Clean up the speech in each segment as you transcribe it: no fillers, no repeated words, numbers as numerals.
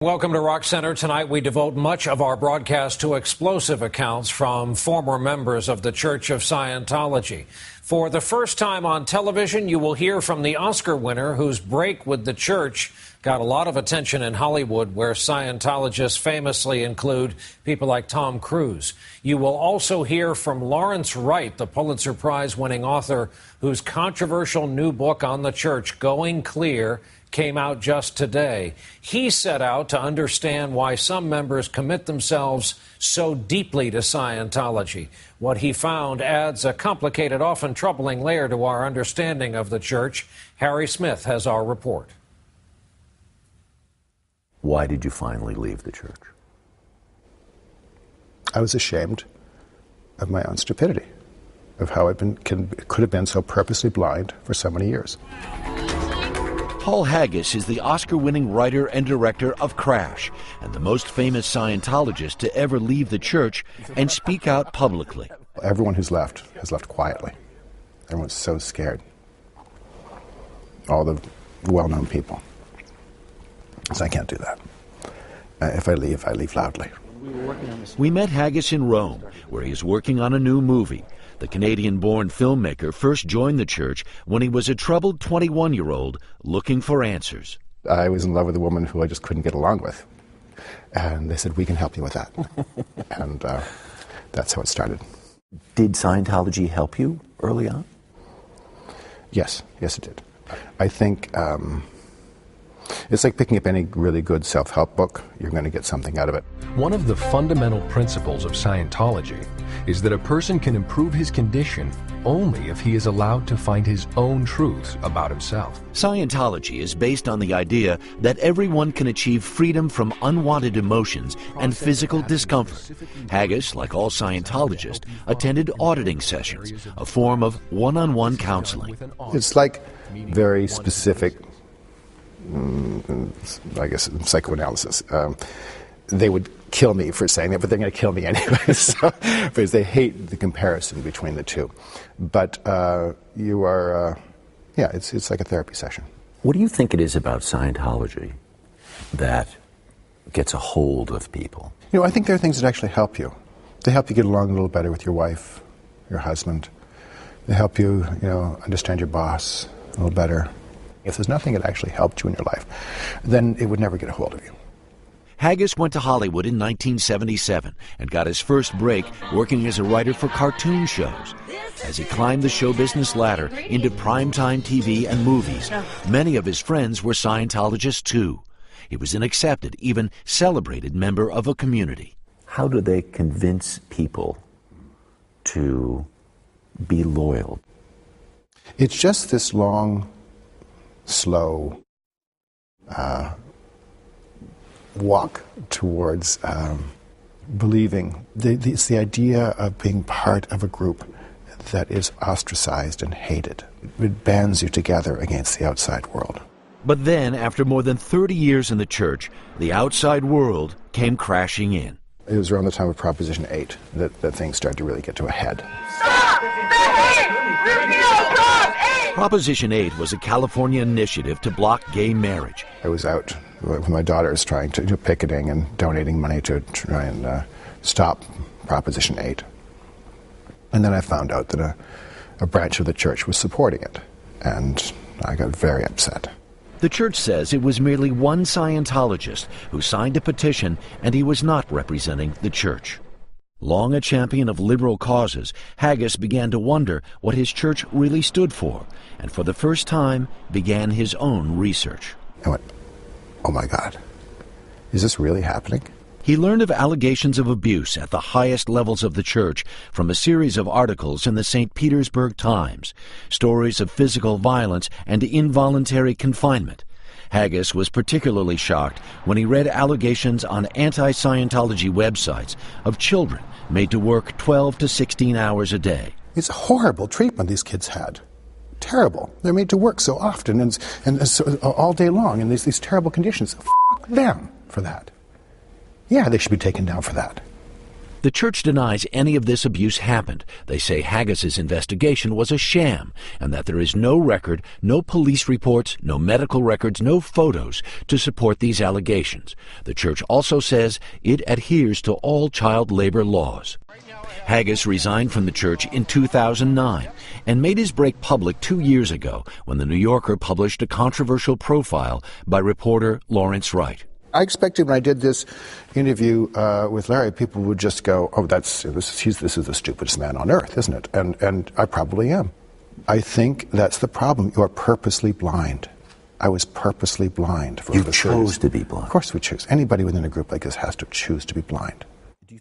Welcome to Rock Center. Tonight we devote much of our broadcast to explosive accounts from former members of the Church of Scientology. For the first time on television, you will hear from the Oscar winner whose break with the church got a lot of attention in Hollywood, where Scientologists famously include people like Tom Cruise. You will also hear from Lawrence Wright, the Pulitzer Prize-winning author whose controversial new book on the church, Going Clear, came out just today. He set out to understand why some members commit themselves so deeply to Scientology. What he found adds a complicated, often troubling layer to our understanding of the church. Harry Smith has our report. Why did you finally leave the church? I was ashamed of my own stupidity, of how I could have been so purposely blind for so many years. Paul Haggis is the Oscar-winning writer and director of Crash, and the most famous Scientologist to ever leave the church and speak out publicly. Everyone who's left has left quietly. Everyone's so scared. All the well-known people. So I can't do that. If I leave loudly. We met Haggis in Rome, where he is working on a new movie. The Canadian-born filmmaker first joined the church when he was a troubled 21-year-old looking for answers. I was in love with a woman who I just couldn't get along with. And they said, we can help you with that. And that's how it started. Did Scientology help you early on? Yes, it did. I think it's like picking up any really good self-help book. You're going to get something out of it. One of the fundamental principles of Scientology is that a person can improve his condition only if he is allowed to find his own truths about himself. Scientology is based on the idea that everyone can achieve freedom from unwanted emotions and physical discomfort. Haggis, like all Scientologists, attended auditing sessions, a form of one-on-one counseling. It's like very specific, I guess, psychoanalysis. They would kill me for saying that, but they're going to kill me anyway, because they hate the comparison between the two. But you are, it's like a therapy session. What do you think it is about Scientology that gets a hold of people? You know, I think there are things that actually help you. They help you get along a little better with your wife, your husband. They help you, understand your boss a little better. If there's nothing that actually helped you in your life, then it would never get a hold of you. Haggis went to Hollywood in 1977 and got his first break working as a writer for cartoon shows. As he climbed the show business ladder into primetime TV and movies, many of his friends were Scientologists too. He was an accepted, even celebrated member of a community. How do they convince people to be loyal? It's just this long, slow walk towards believing. It's the idea of being part of a group that is ostracized and hated. It bands you together against the outside world. But then, after more than 30 years in the church, the outside world came crashing in. It was around the time of Proposition 8 that things started to really get to a head. Stop the hate! Repeal Prop 8! Proposition 8 was a California initiative to block gay marriage. I was out with my daughters trying to do picketing and donating money to try and stop Proposition 8. And then I found out that a branch of the church was supporting it, and I got very upset. The church says it was merely one Scientologist who signed a petition, and he was not representing the church. Long a champion of liberal causes, Haggis began to wonder what his church really stood for, and for the first time began his own research. I went, oh my God, is this really happening? He learned of allegations of abuse at the highest levels of the church from a series of articles in the St. Petersburg Times, stories of physical violence and involuntary confinement. Haggis was particularly shocked when he read allegations on anti-Scientology websites of children made to work 12 to 16 hours a day. It's horrible treatment these kids had. Terrible. They're made to work so often and so, all day long in these terrible conditions. F*** them for that. Yeah, they should be taken down for that. The church denies any of this abuse happened. They say Haggis's investigation was a sham and that there is no record, no police reports, no medical records, no photos to support these allegations. The church also says it adheres to all child labor laws. Haggis resigned from the church in 2009 and made his break public 2 years ago when the New Yorker published a controversial profile by reporter Lawrence Wright. I expected when I did this interview with Larry, people would just go, "Oh, this is the stupidest man on earth, isn't it?" And I probably am. I think that's the problem. You are purposely blind. I was purposely blind. You chose to be blind. Of course we choose. Anybody within a group like this has to choose to be blind.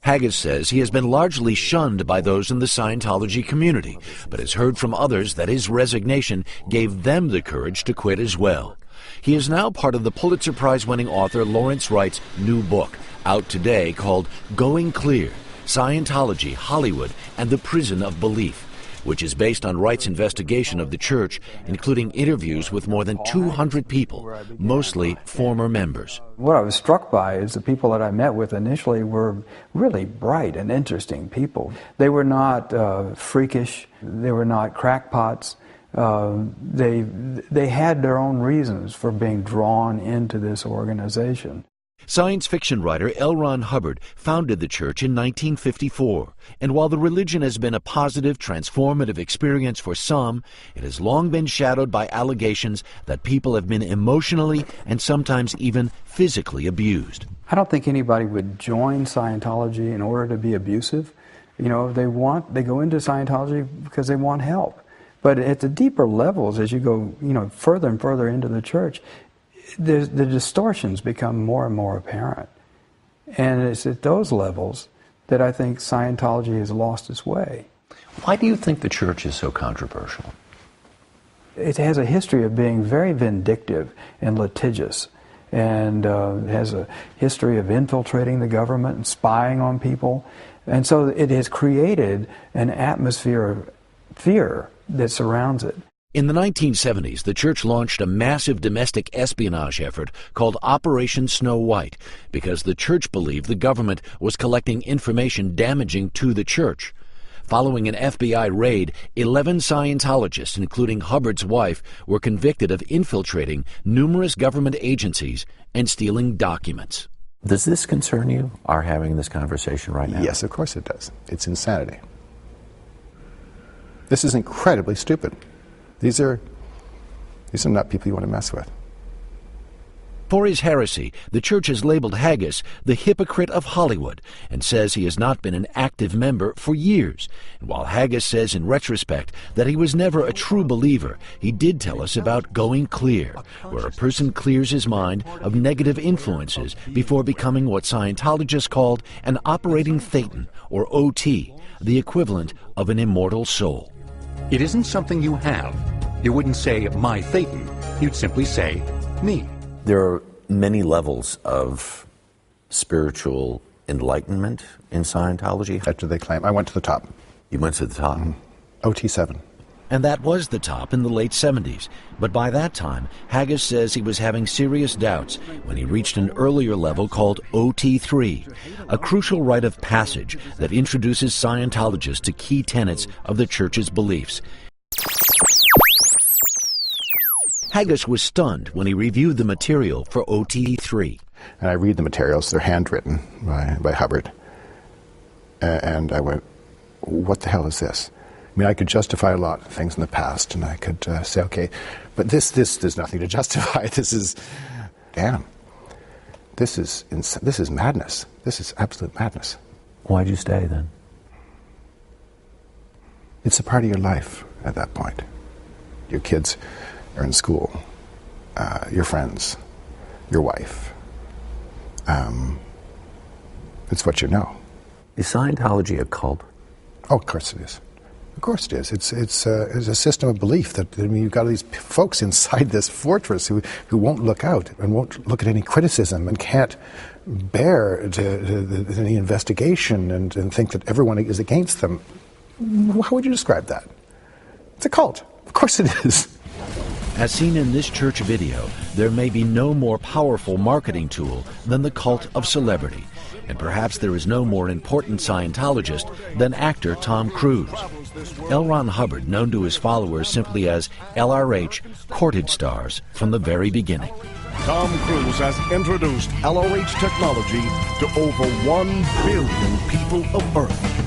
Haggis says he has been largely shunned by those in the Scientology community, but has heard from others that his resignation gave them the courage to quit as well. He is now part of the Pulitzer Prize-winning author Lawrence Wright's new book, out today, called Going Clear: Scientology, Hollywood, and the Prison of Belief, which is based on Wright's investigation of the church, including interviews with more than 200 people, mostly former members. What I was struck by is the people that I met with initially were really bright and interesting people. They were not freakish, they were not crackpots. They had their own reasons for being drawn into this organization. Science fiction writer L. Ron Hubbard founded the church in 1954, and while the religion has been a positive, transformative experience for some, it has long been shadowed by allegations that people have been emotionally and sometimes even physically abused. I don't think anybody would join Scientology in order to be abusive. You know, they go into Scientology because they want help. But at the deeper levels, as you go, further and further into the church, the distortions become more and more apparent. And it's at those levels that I think Scientology has lost its way. Why do you think the church is so controversial? It has a history of being very vindictive and litigious, and has a history of infiltrating the government and spying on people. And so it has created an atmosphere of fear that surrounds it. In the 1970s, the church launched a massive domestic espionage effort called Operation Snow White because the church believed the government was collecting information damaging to the church. Following an FBI raid, 11 Scientologists, including Hubbard's wife, were convicted of infiltrating numerous government agencies and stealing documents. Does this concern you, our having this conversation right now? Yes, of course it does. It's insanity. This is incredibly stupid. These are not people you want to mess with. For his heresy, the church has labeled Haggis the hypocrite of Hollywood and says he has not been an active member for years. And while Haggis says in retrospect that he was never a true believer, he did tell us about Going Clear, where a person clears his mind of negative influences before becoming what Scientologists called an operating thetan, or OT, the equivalent of an immortal soul. It isn't something you have. You wouldn't say, my thetan. You'd simply say, me. There are many levels of spiritual enlightenment in Scientology. After they claim, I went to the top. You went to the top? OT7. And that was the top in the late 70s. But by that time, Haggis says he was having serious doubts when he reached an earlier level called OT3, a crucial rite of passage that introduces Scientologists to key tenets of the church's beliefs. Haggis was stunned when he reviewed the material for OT3. And I read the materials, they're handwritten by Hubbard. And I went, what the hell is this? I mean, I could justify a lot of things in the past, and I could say, okay, but this there's nothing to justify. This is, damn, this is madness. This is absolute madness. Why'd you stay then? It's a part of your life at that point. Your kids are in school, your friends, your wife. It's what you know. Is Scientology a cult? Oh, of course it is. Of course it is. It's a system of belief that, I mean, you've got these folks inside this fortress who won't look out and won't look at any criticism and can't bear any investigation and think that everyone is against them. How would you describe that? It's a cult. Of course it is. As seen in this church video, there may be no more powerful marketing tool than the cult of celebrity. And perhaps there is no more important Scientologist than actor Tom Cruise. L. Ron Hubbard, known to his followers simply as LRH, courted stars from the very beginning. Tom Cruise has introduced LRH technology to over 1 billion people of Earth.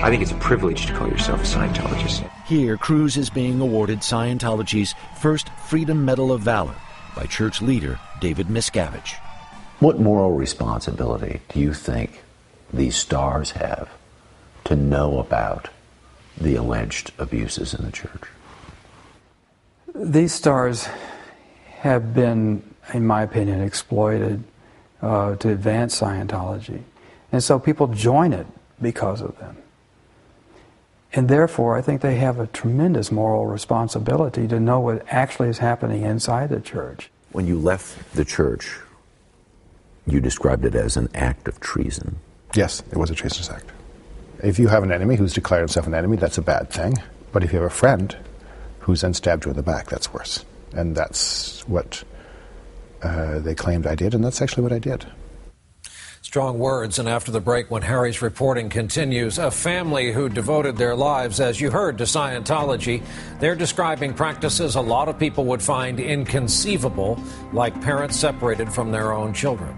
I think it's a privilege to call yourself a Scientologist. Here, Cruise is being awarded Scientology's first Freedom Medal of Valor by church leader David Miscavige. What moral responsibility do you think these stars have to know about the alleged abuses in the church? These stars have been, in my opinion, exploited to advance Scientology. And so people join it because of them. And therefore, I think they have a tremendous moral responsibility to know what actually is happening inside the church. When you left the church, you described it as an act of treason. Yes, it was a treasonous act. If you have an enemy who's declared himself an enemy, that's a bad thing. But if you have a friend who's then stabbed you in the back, that's worse. And that's what they claimed I did, and that's actually what I did. Strong words. And after the break, when Harry's reporting continues, a family who devoted their lives, as you heard, to Scientology, they're describing practices a lot of people would find inconceivable, like parents separated from their own children.